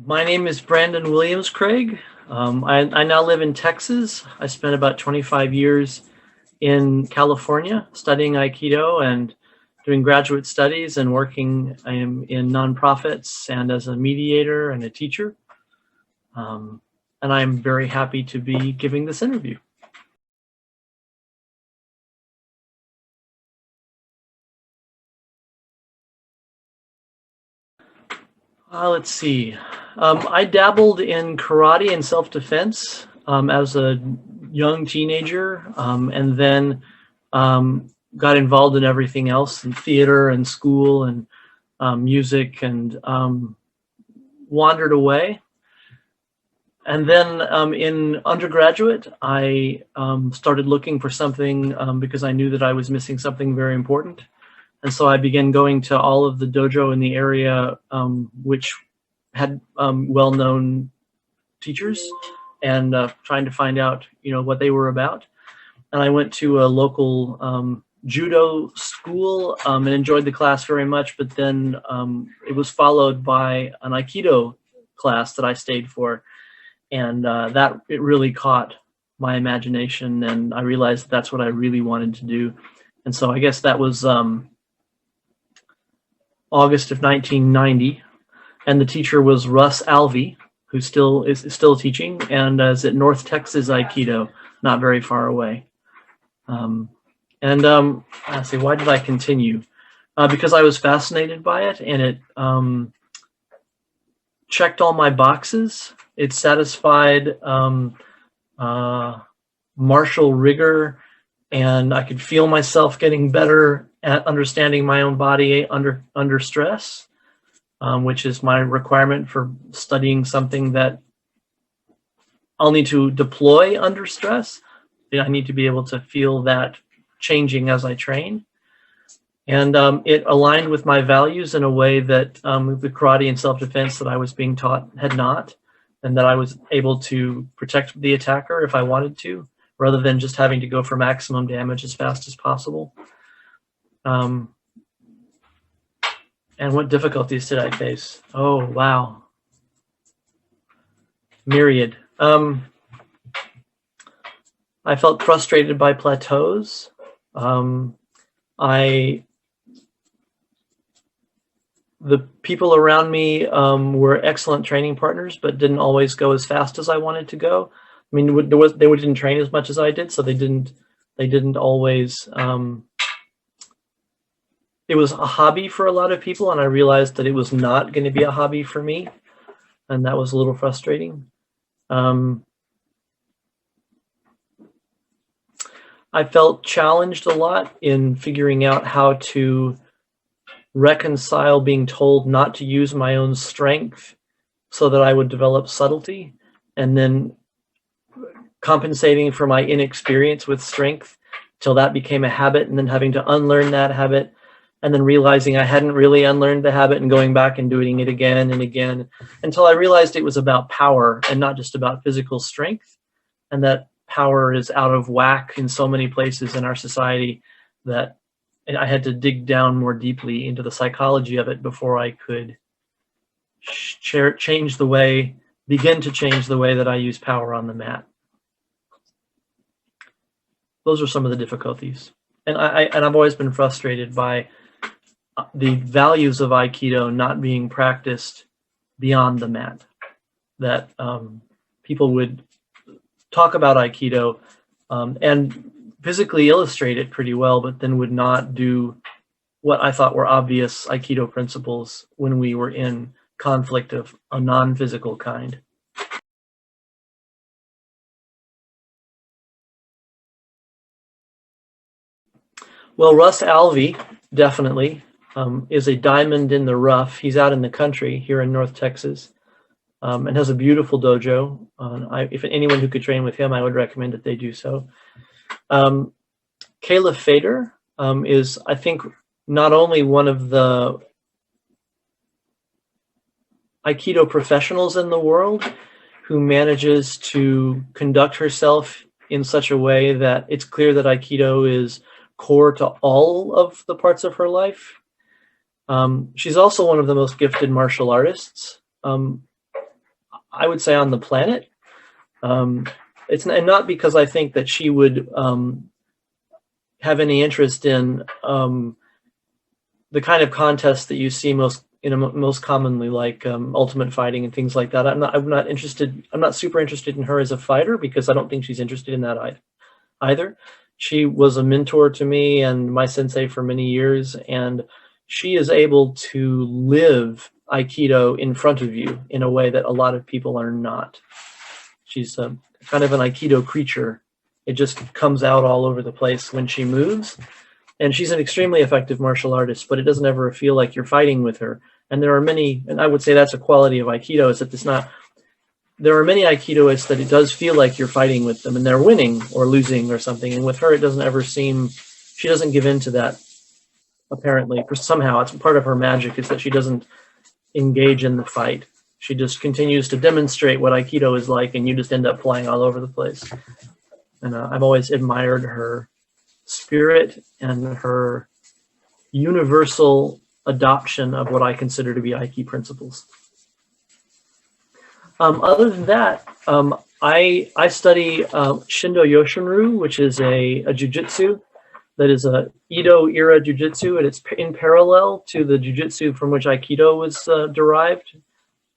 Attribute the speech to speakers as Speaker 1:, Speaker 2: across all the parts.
Speaker 1: My name is Brandon WilliamsCraig. I now live in Texas. I spent about 25 years in California studying Aikido and doing graduate studies and working in nonprofits and as a mediator and a teacher. And I'm very happy to be giving this interview. Let's see. I dabbled in karate and self-defense as a young teenager, and then got involved in everything else, in theater and school and music, and wandered away. And then in undergraduate, I started looking for something because I knew that I was missing something very important. And so I began going to all of the dojo in the area, which had well-known teachers, and trying to find out, what they were about. And I went to a local judo school and enjoyed the class very much. But then it was followed by an Aikido class that I stayed for, and it really caught my imagination, and I realized that's what I really wanted to do. And so I guess that was August of 1990, and the teacher was Russ Alvey, who is still teaching, and is at North Texas Aikido, not very far away. Let's see, why did I continue? Because I was fascinated by it, and it checked all my boxes. It satisfied martial rigor, and I could feel myself getting better at understanding my own body under stress, which is my requirement for studying something that I'll need to deploy under stress. I need to be able to feel that changing as I train. And it aligned with my values in a way that the karate and self-defense that I was being taught had not, and that I was able to protect the attacker if I wanted to, rather than just having to go for maximum damage as fast as possible. And what difficulties did I face? Oh, wow. Myriad. I felt frustrated by plateaus. The people around me were excellent training partners, but didn't always go as fast as I wanted to go. I mean, they didn't train as much as I did, so they didn't always. It was a hobby for a lot of people, and I realized that it was not going to be a hobby for me, and that was a little frustrating. I felt challenged a lot in figuring out how to reconcile being told not to use my own strength so that I would develop subtlety, and then compensating for my inexperience with strength till that became a habit, and then having to unlearn that habit, and then realizing I hadn't really unlearned the habit and going back and doing it again and again until I realized it was about power and not just about physical strength, and that power is out of whack in so many places in our society that I had to dig down more deeply into the psychology of it before I could begin to change the way that I use power on the mat. Those are some of the difficulties. And I've always been frustrated by the values of Aikido not being practiced beyond the mat. That people would talk about Aikido and physically illustrate it pretty well, but then would not do what I thought were obvious Aikido principles when we were in conflict of a non-physical kind. Well, Russ Alvey definitely is a diamond in the rough. He's out in the country here in North Texas, and has a beautiful dojo. If anyone who could train with him, I would recommend that they do so. Kayla Fader is, I think, not only one of the Aikido professionals in the world who manages to conduct herself in such a way that it's clear that Aikido is core to all of the parts of her life. She's also one of the most gifted martial artists. I would say, on the planet. It's not because I think that she would have any interest in the kind of contests that you see most commonly, like ultimate fighting and things like that. I'm not super interested in her as a fighter, because I don't think she's interested in that either. She was a mentor to me and my sensei for many years, and she is able to live Aikido in front of you in a way that a lot of people are not. She's kind of an Aikido creature. It just comes out all over the place when she moves. And she's an extremely effective martial artist, but it doesn't ever feel like you're fighting with her. And there are many, and I would say that's a quality of Aikido, is that it's not, there are many Aikidoists that it does feel like you're fighting with them and they're winning or losing or something. And with her, it doesn't ever seem, she doesn't give in to that, apparently. Somehow, it's part of her magic is that she doesn't engage in the fight. She just continues to demonstrate what Aikido is like, and you just end up flying all over the place. And I've always admired her spirit and her universal adoption of what I consider to be Aiki principles. Other than that, I study Shindo Yoshinryu, which is a jujitsu that is a Edo era jujitsu, and it's in parallel to the jujitsu from which Aikido was derived.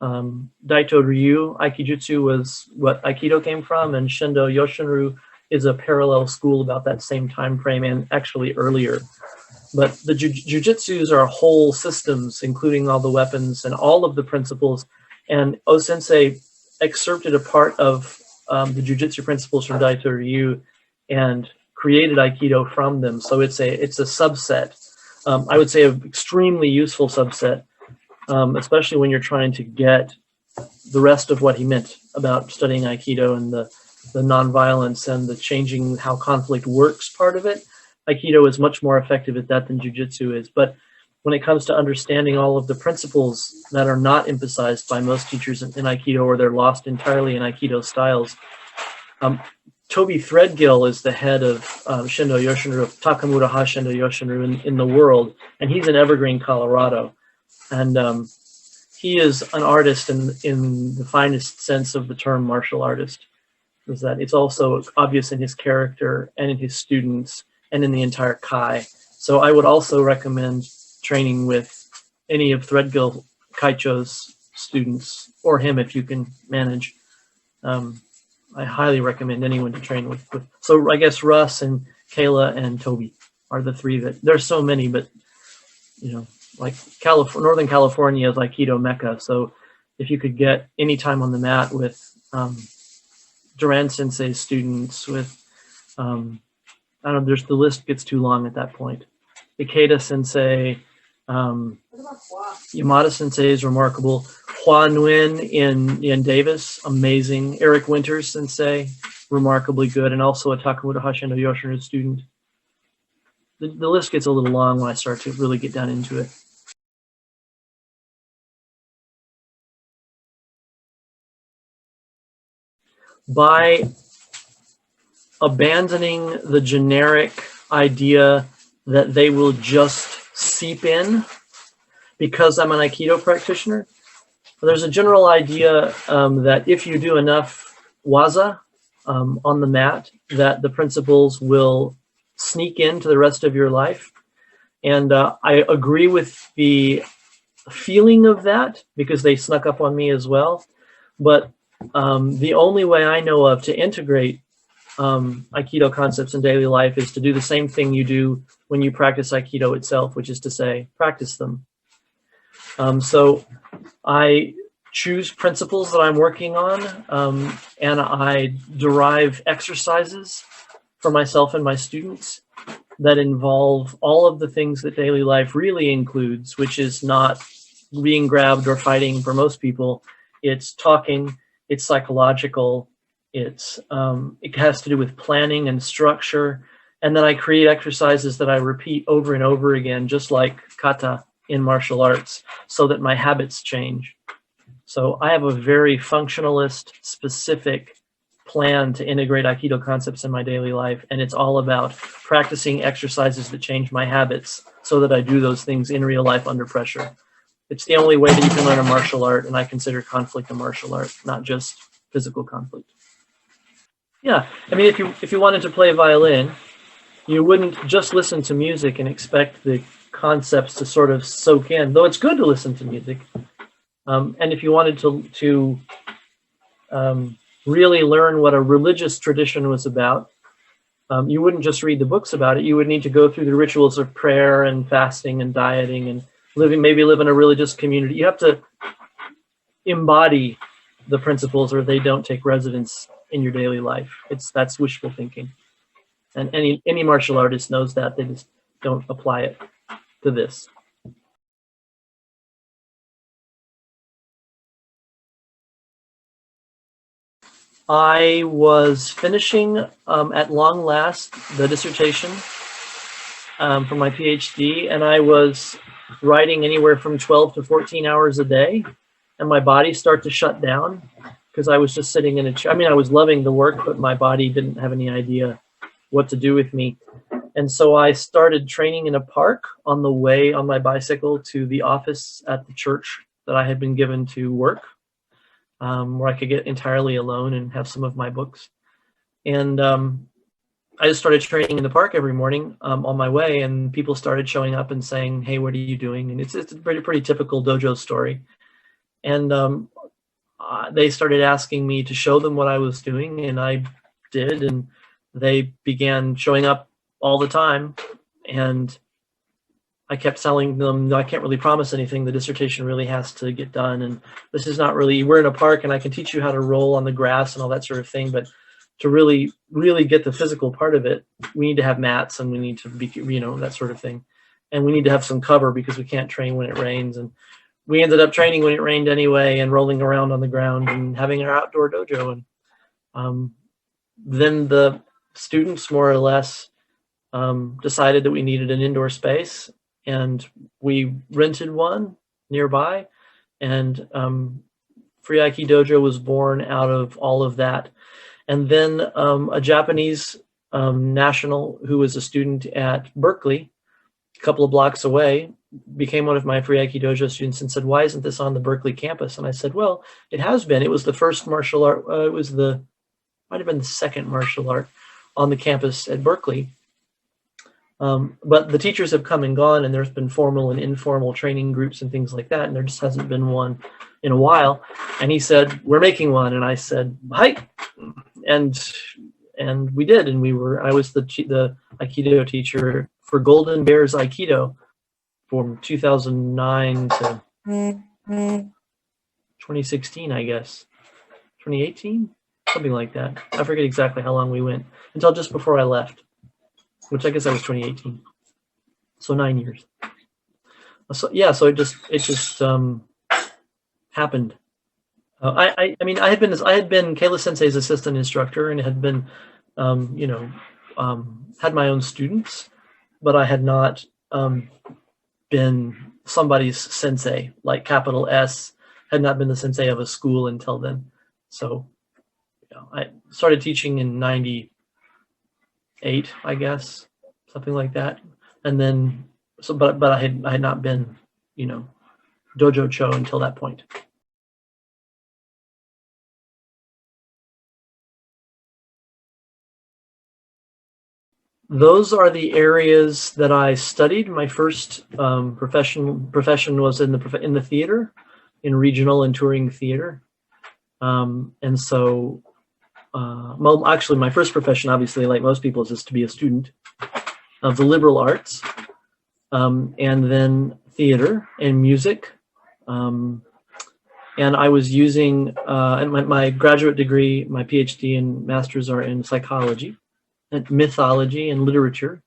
Speaker 1: Daito Ryu Aikijutsu was what Aikido came from, and Shindo Yoshinryu is a parallel school about that same time frame and actually earlier. But the jujitsus are whole systems, including all the weapons and all of the principles. And O-sensei excerpted a part of the jujitsu principles from Daito Ryu and created Aikido from them. So it's a subset. I would say an extremely useful subset, especially when you're trying to get the rest of what he meant about studying Aikido and the nonviolence and the changing how conflict works part of it. Aikido is much more effective at that than Jiu-Jitsu is. But when it comes to understanding all of the principles that are not emphasized by most teachers in Aikido, or they're lost entirely in Aikido styles, Toby Threadgill is the head of Shindo Yoshinryu, Takamura-ha Shindo Yoshinryu in the world, and he's in Evergreen, Colorado. And he is an artist in the finest sense of the term martial artist. Is that it's also obvious in his character and in his students and in the entire Kai. So I would also recommend training with any of Threadgill Kaicho's students, or him if you can manage. I highly recommend anyone to train with. So I guess Russ and Kayla and Toby are the three that, there's so many, but you know, like Northern California is Aikido Mecca. So if you could get any time on the mat with Duran Sensei's students, with I don't know, the list gets too long at that point. Ikeda Sensei, Yamada Sensei is remarkable. Hua Nguyen in Davis, amazing. Eric Winters Sensei, remarkably good, and also a Takamura Shindo Yoshinryu student. The list gets a little long when I start to really get down into it. By abandoning the generic idea that they will just seep in because I'm an Aikido practitioner, there's a general idea that if you do enough waza on the mat, that the principles will sneak into the rest of your life. And I agree with the feeling of that, because they snuck up on me as well. But the only way I know of to integrate Aikido concepts in daily life is to do the same thing you do when you practice Aikido itself, which is to say, practice them. So I choose principles that I'm working on, and I derive exercises for myself and my students that involve all of the things that daily life really includes, which is not being grabbed or fighting for most people. It's talking, it's psychological, it has to do with planning and structure. And then I create exercises that I repeat over and over again, just like kata in martial arts, so that my habits change. So I have a very functionalist, specific plan to integrate Aikido concepts in my daily life. And it's all about practicing exercises that change my habits so that I do those things in real life under pressure. It's the only way that you can learn a martial art, and I consider conflict a martial art, not just physical conflict. Yeah, I mean, if you wanted to play violin, you wouldn't just listen to music and expect the concepts to sort of soak in, though it's good to listen to music. And if you wanted to really learn what a religious tradition was about, you wouldn't just read the books about it. You would need to go through the rituals of prayer and fasting and dieting and maybe live in a religious community. You have to embody the principles, or they don't take residence in your daily life. That's wishful thinking, and any martial artist knows that. They just don't apply it to this. I was finishing at long last the dissertation for my PhD, and I was writing anywhere from 12 to 14 hours a day, and my body started to shut down because I was just sitting in a chair. I mean, I was loving the work, but my body didn't have any idea what to do with me. And so I started training in a park on the way on my bicycle to the office at the church that I had been given to work, where I could get entirely alone and have some of my books. And I just started training in the park every morning on my way, and people started showing up and saying, "Hey, what are you doing?" And it's a pretty typical dojo story. And they started asking me to show them what I was doing, and I did, and they began showing up all the time. And I kept telling them, "No, I can't really promise anything. The dissertation really has to get done, and this is not really, we're in a park and I can teach you how to roll on the grass and all that sort of thing, but to really get the physical part of it, we need to have mats, and we need to be, that sort of thing. And we need to have some cover because we can't train when it rains." And we ended up training when it rained anyway, and rolling around on the ground and having our outdoor dojo. And then the students more or less decided that we needed an indoor space, and we rented one nearby, and Free Aiki Dojo was born out of all of that. And then a Japanese national who was a student at Berkeley, a couple of blocks away, became one of my Free Aiki Dojo students and said, "Why isn't this on the Berkeley campus?" And I said, "Well, it has been. It was the first martial art. It was might have been the second martial art on the campus at Berkeley. But the teachers have come and gone, and there's been formal and informal training groups and things like that, and there just hasn't been one in a while." And he said, "We're making one." And I said, "Hi." And we did, and I was the Aikido teacher for Golden Bears Aikido from 2009 to 2016, I guess. 2018? Something like that. I forget exactly how long we went, until just before I left, which I guess that was 2018. So 9 years. So yeah, so it just happened. I mean, I had been Kayla Sensei's assistant instructor, and had been, had my own students, but I had not been somebody's sensei, like capital S, had not been the sensei of a school until then. So I started teaching in 98, I guess, something like that. And then, but I had not been, dojo cho until that point. Those are the areas that I studied. My first profession was in the theater, in regional and touring theater, and so, well, actually, my first profession, obviously, like most people, is just to be a student of the liberal arts, and then theater and music, and I was using my graduate degree, my PhD and master's are in psychology, and mythology and literature,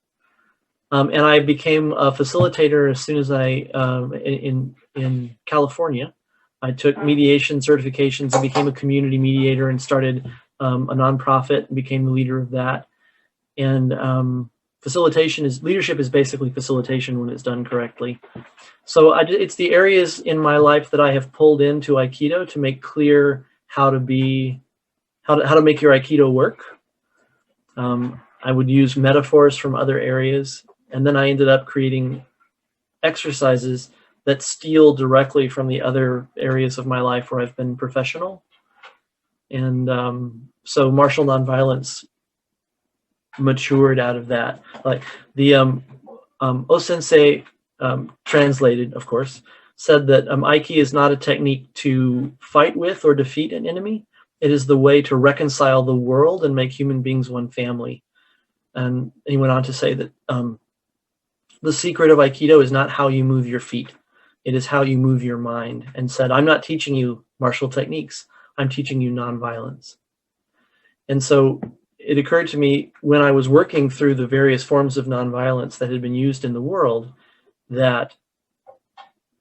Speaker 1: and I became a facilitator as soon as in California. I took mediation certifications and became a community mediator, and started a nonprofit and became the leader of that. And leadership is basically facilitation when it's done correctly. So it's the areas in my life that I have pulled into Aikido to make clear how to make your Aikido work. I would use metaphors from other areas, and then I ended up creating exercises that steal directly from the other areas of my life where I've been professional. And so martial nonviolence matured out of that. Like the O-sensei, translated, of course, said that Aiki is not a technique to fight with or defeat an enemy. It is the way to reconcile the world and make human beings one family. And he went on to say that the secret of Aikido is not how you move your feet. It is how you move your mind. And said, I'm not teaching you martial techniques. I'm teaching you nonviolence. And so it occurred to me when I was working through the various forms of nonviolence that had been used in the world that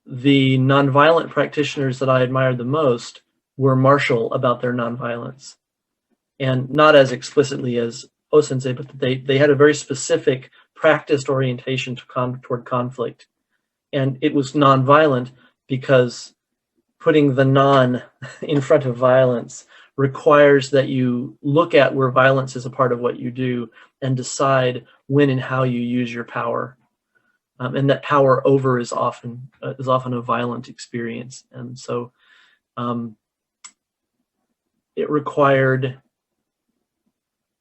Speaker 1: the nonviolent practitioners that I admired the most were martial about their nonviolence. And not as explicitly as O-sensei, but they had a very specific practiced orientation toward conflict. And it was nonviolent because putting the non in front of violence requires that you look at where violence is a part of what you do and decide when and how you use your power. And that power over is often a violent experience. And so it required,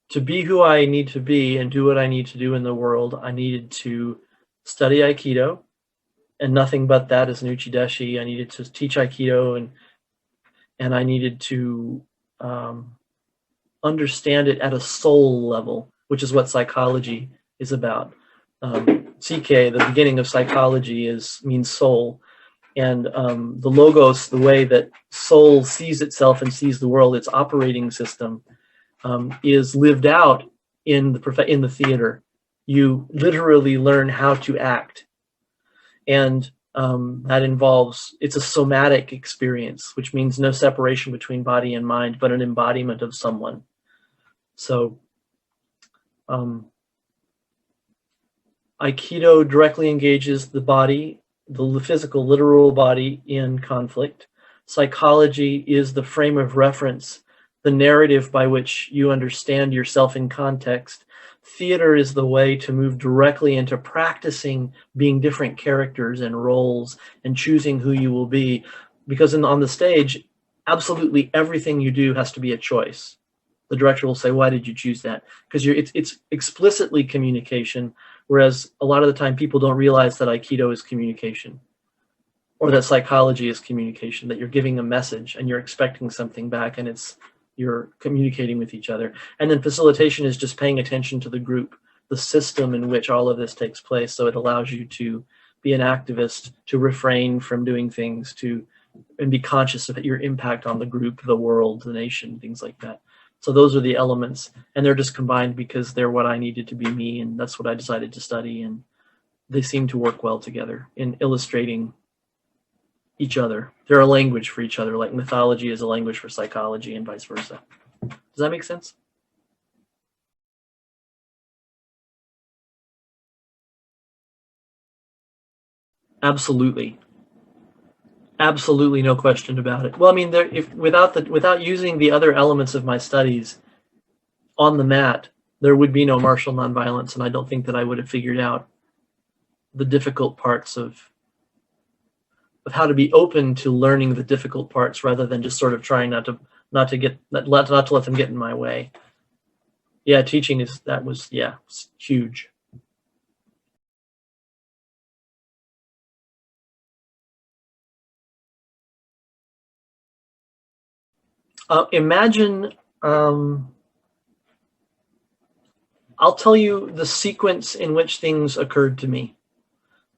Speaker 1: to be who I need to be and do what I need to do in the world, I needed to study Aikido, and nothing but that as an Uchideshi. I needed to teach Aikido, and I needed to understand it at a soul level, which is what psychology is about. CK, the beginning of psychology, means soul. And the logos, the way that soul sees itself and sees the world, its operating system, is lived out in the theater. You literally learn how to act. And that involves, it's a somatic experience, which means no separation between body and mind, but an embodiment of someone. So Aikido directly engages the body, the physical, literal body, in conflict. Psychology is the frame of reference, the narrative by which you understand yourself in context. Theater is the way to move directly into practicing being different characters and roles and choosing who you will be. Because on the stage, absolutely everything you do has to be a choice. The director will say, why did you choose that? Because it's explicitly communication, whereas a lot of the time people don't realize that Aikido is communication, or that psychology is communication, that you're giving a message and you're expecting something back, and you're communicating with each other. And then facilitation is just paying attention to the group, the system in which all of this takes place. So it allows you to be an activist, to refrain from doing things, and be conscious of your impact on the group, the world, the nation, things like that. So those are the elements, and they're just combined because they're what I needed to be me, and that's what I decided to study, and they seem to work well together in illustrating each other. They're a language for each other, like mythology is a language for psychology and vice versa. Does that make sense? Absolutely. Absolutely, no question about it. Well, I mean, without using the other elements of my studies on the mat, there would be no martial nonviolence, and I don't think that I would have figured out the difficult parts of how to be open to learning the difficult parts rather than just sort of trying not to let them get in my way. Yeah, teaching it's huge. Imagine, I'll tell you the sequence in which things occurred to me,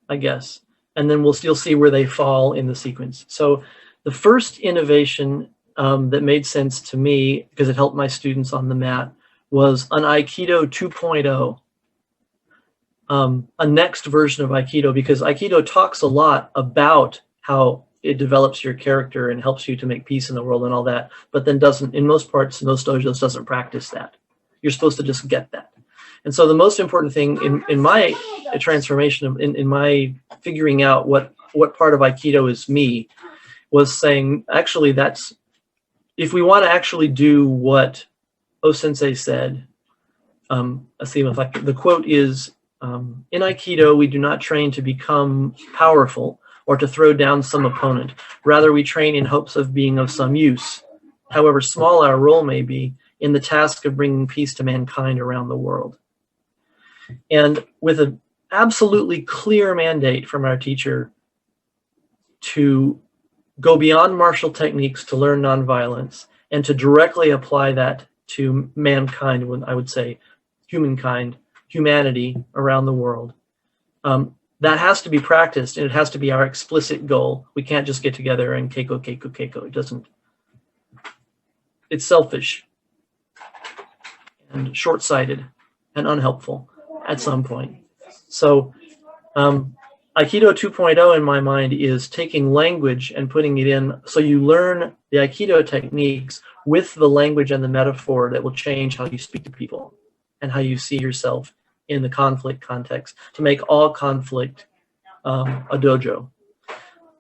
Speaker 1: I guess, and then you'll see where they fall in the sequence. So the first innovation that made sense to me, because it helped my students on the mat, was an Aikido 2.0, a next version of Aikido, because Aikido talks a lot about how it develops your character and helps you to make peace in the world and all that, but then doesn't, in most parts, in most dojos, doesn't practice that. You're supposed to just get that. And so the most important thing in my transformation, in my figuring out what part of Aikido is me, was saying, actually, if we want to actually do what O-sensei said, the quote is, in Aikido, we do not train to become powerful. or to throw down some opponent. Rather, we train in hopes of being of some use, however small our role may be, in the task of bringing peace to mankind around the world. And with an absolutely clear mandate from our teacher to go beyond martial techniques to learn nonviolence and to directly apply that to mankind, when I would say humanity around the world. That has to be practiced, and it has to be our explicit goal. We can't just get together and keiko. It doesn't. It's selfish and short-sighted and unhelpful at some point. So Aikido 2.0 in my mind is taking language and putting it in, so you learn the Aikido techniques with the language and the metaphor that will change how you speak to people and how you see yourself in the conflict context, to make all conflict a dojo.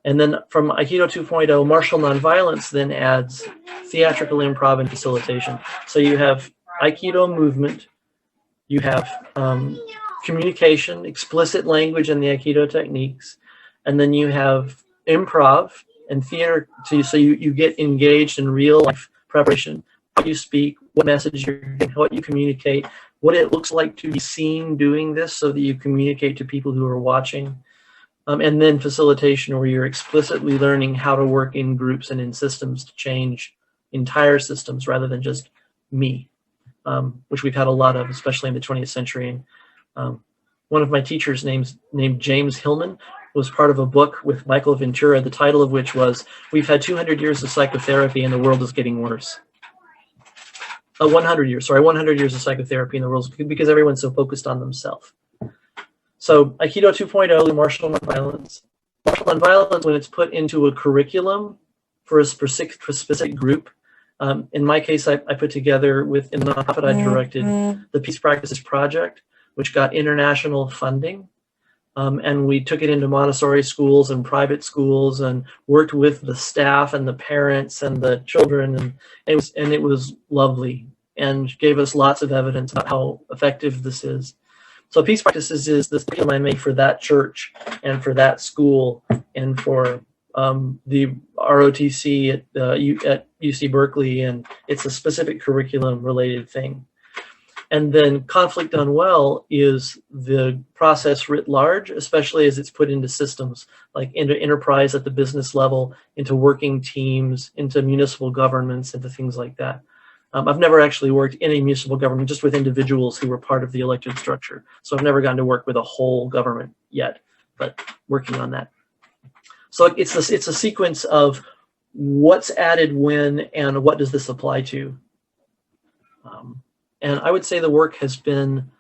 Speaker 1: And then from Aikido 2.0, martial nonviolence then adds theatrical improv and facilitation. So you have Aikido movement, you have communication, explicit language and the Aikido techniques, and then you have improv and theater, so you get engaged in real life preparation, how you speak, what message you're getting, what you communicate, what it looks like to be seen doing this so that you communicate to people who are watching. And then facilitation, where you're explicitly learning how to work in groups and in systems to change entire systems rather than just me, which we've had a lot of, especially in the 20th century. And one of my teachers named James Hillman was part of a book with Michael Ventura, the title of which was, "We've had 200 years of psychotherapy and the world is getting worse." 100 years of psychotherapy in the world, because everyone's so focused on themselves. So Aikido 2.0, martial nonviolence. Martial nonviolence, when it's put into a curriculum for a specific group, in my case, I put together in the nonprofit I directed, the Peace Practices Project, which got international funding. And we took it into Montessori schools and private schools and worked with the staff and the parents and the children. And it was lovely and gave us lots of evidence about how effective this is. So Peace Practices is the curriculum I make for that church and for that school and for the ROTC at UC Berkeley, and it's a specific curriculum related thing. And then conflict done well is the process writ large, especially as it's put into systems, like into enterprise at the business level, into working teams, into municipal governments, into things like that. I've never actually worked in a municipal government, just with individuals who were part of the elected structure. So I've never gotten to work with a whole government yet, but working on that. So it's a sequence of what's added when and what does this apply to. And I would say the work has been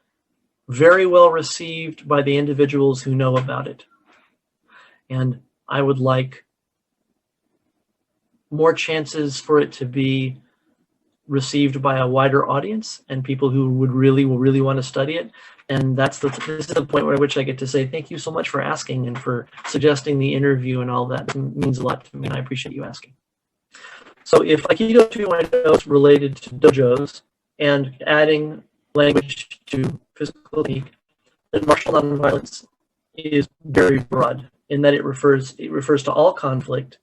Speaker 1: very well received by the individuals who know about it. And I would like more chances for it to be received by a wider audience and people who will really want to study it. And this is the point at which I get to say thank you so much for asking and for suggesting the interview and all that. It means a lot to me, and I appreciate you asking. So if Aikido 2.0 is related to dojos and adding language to physical technique, then martial nonviolence is very broad in that it refers to all conflict,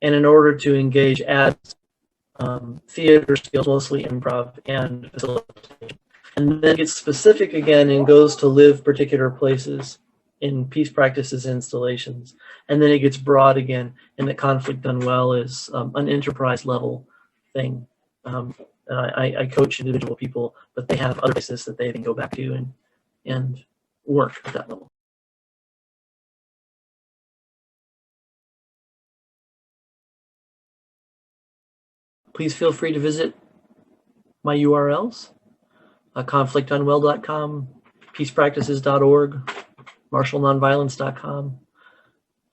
Speaker 1: and in order to engage adds theater skills, mostly improv and facilitation. And then gets specific again and goes to live particular places in peace practices installations. And then it gets broad again, and the conflict done well is an enterprise level thing. I coach individual people, but they have other places that they can go back to and work at that level. Please feel free to visit my URLs, conflictunwell.com, peacepractices.org, martialnonviolence.com.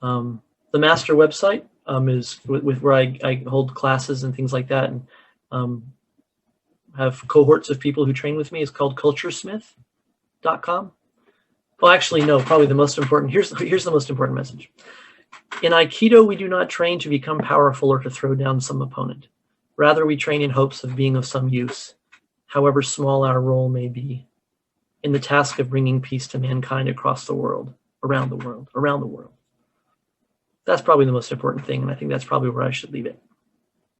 Speaker 1: The master website is with where I hold classes and things like that, and have cohorts of people who train with me. Is called culturesmith.com. Well, actually, no, probably the most important. Here's the most important message. In Aikido, we do not train to become powerful or to throw down some opponent. Rather, we train in hopes of being of some use, however small our role may be, in the task of bringing peace to mankind across the world, around the world. that's probably the most important thing, and I think that's probably where I should leave it.